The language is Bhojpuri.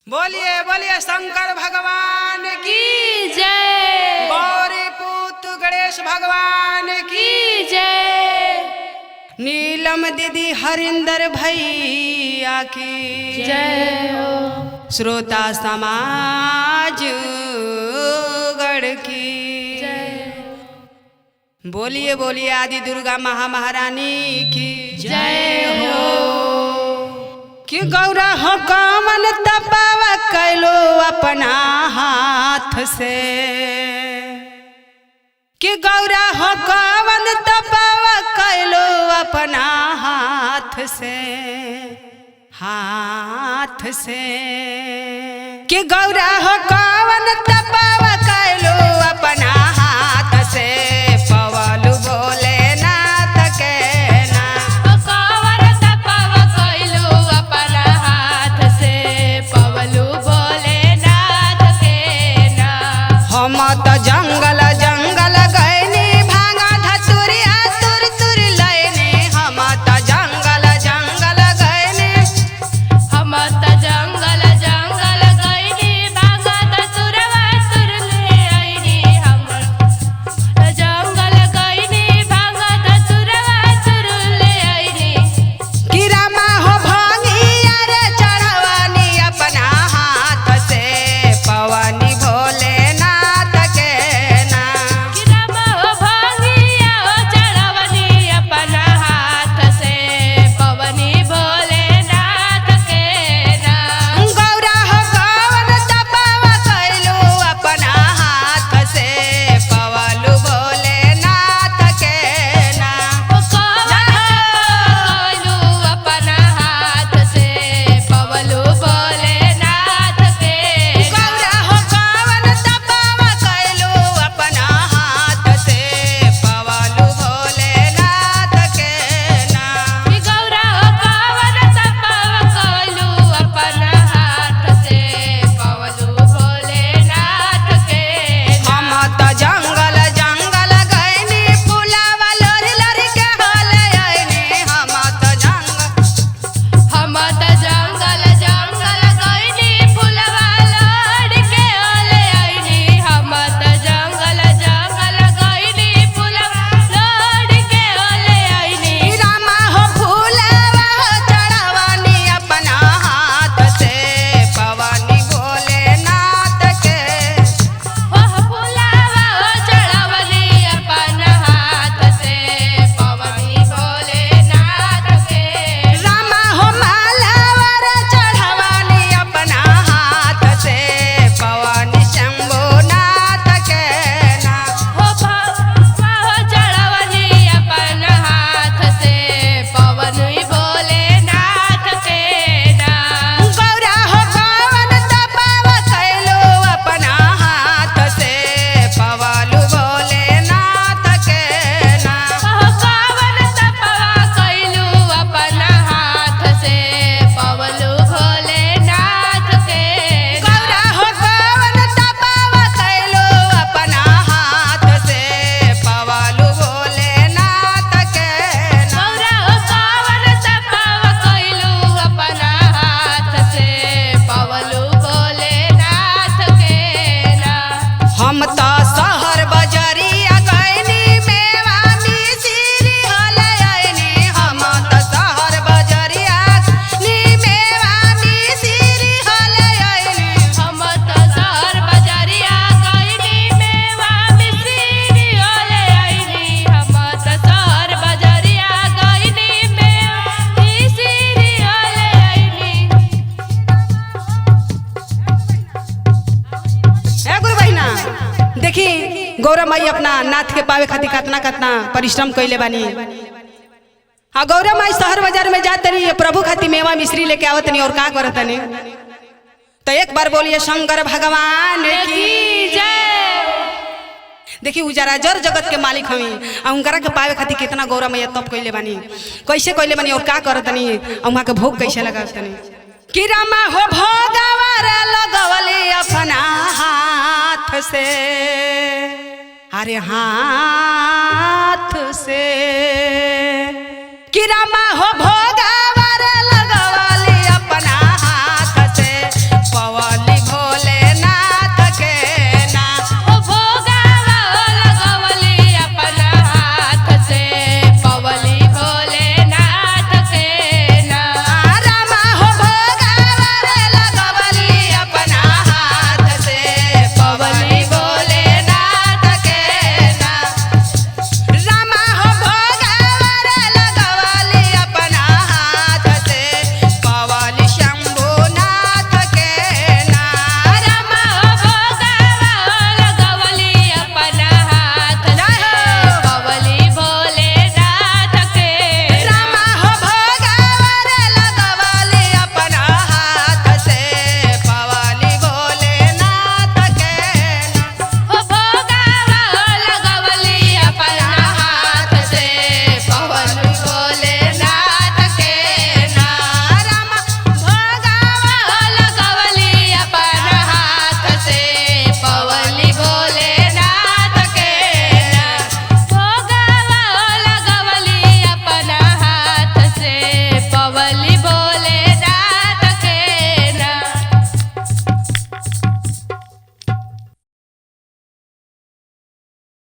बोलिए बोलिए शंकर भगवान की जय। गौरी पुत्र गणेश भगवान की जय। नीलम दीदी हरिंदर भैया की जय हो। श्रोता समाज गढ़ की जय। बोलिए बोलिए आदि दुर्गा महारानी की जय हो। कि गौरा हो कमन तपावा कैलो अपना हाथ से, कि गौरा हो कमन तपावा कैलो अपना हाथ से, हाथ से, कि गौरा हो कमन तपावा कैलो अपना हाथ से, पवलु बोले नाथ के ना। कवर तपावा कैलू अपना हाथ से, पवलू भोलेनाथ के ना। हम तो जंगल जंगल गैनी भांगा धतुरिया तुर तुर लैनी, हम तो जंगल जंगल गैनी, हम त जंगल जंगल गइनी भागा दसुरवा सुर ले आइनी। हम त जंगल गइनी भागा दसुरवा सुर ले आइनी। कि रामा हो भांगिया रे चढ़वानी अपना हाथ से, पवनी भोलेनाथ के ना। किरामा हो भांगिया हो चढ़वनी अपना हाथ से, पवनी भोलेनाथ के ना। गौरा हो कवन तपावा कैलू अपना हाथ से, पवलु भोलेनाथ के ना। कैलू अपना हाथ से, पवलू भोलेनाथ के ना। गौरा हो कवन तपावा कैलू अपना हाथ से, पवलु भोलेनाथ के ना। गौरा हो कवन तपावा कैलू अपना हाथ से, पवलू भोलेनाथ के ना। हम त जंगल जंगल गइनी फुलावा लोरी लोरी के होले आइनी, हम त जंगल हम त जंगल जंगल गइनी फुलवा लड़ के ओले आइनी। हम त जंगल जंगल गइनी फुलवा लड़ के ओले आइनी। रामा हो फूलवा हो चढ़वानी अपना हाथ से, पवनी भोलेनाथ के। ओह फुलवा हो चढ़वनी अपना हाथ से, पवनी भोलेनाथ के। रामा हो मालावा रे चढ़वानी अपना हाथ से, पवनी शंभुनाथ के ना। हो चढ़वनी अपना हाथ से, पवनी भोलेनाथ के ना। गौरा हो कवन तपावा कैलो अपना हाथ से, पवलु भोलेनाथ के ना। कवन तपावा कैलू अपना हाथ से, पवलू भोलेनाथ के ना। गौरा हो कवन तपावा कैलो अपना हाथ से, पवलु भोलेनाथ के ना। गौरा हो कवन तपावा कैलू अपना हाथ से, पवलू भोलेनाथ के ना। हम तो शहर बजरिया गइनी मेवा मिसिरी होले आइनी, हम तो शहर बजरिया नी मेवा मिसिरी होले आइनी। हम त शहर बजरिया गइनी मेवा मिसिरी ओले आइनी। हम त शहर बजरिया गइनी मेवा मिसिरी ओले आइनी। ए गुरु बहिना देखी गौरा माई अपना नाथ के पावे खातिर कितना कितना परिश्रम कइले बानी। हाँ गौरा माई शहर बाजार में जात रही प्रभु खातिर मेवा मिश्री लेके आवत नहीं और का करत नहीं। तो एक बार बोलिए शंकर भगवान की जय। देखी उजारा जर जगत के मालिक हमी आ उनकरा के पावे खातिर कितना गौरा मैया तप कइले बानी, कैसे कइले बानी और का करत नहीं, वहां के भोग कैसे लगावत नहीं। कि रामा हो भोगवा रे लगवले अपना हाथ से, अरे हाथ से, कि रामा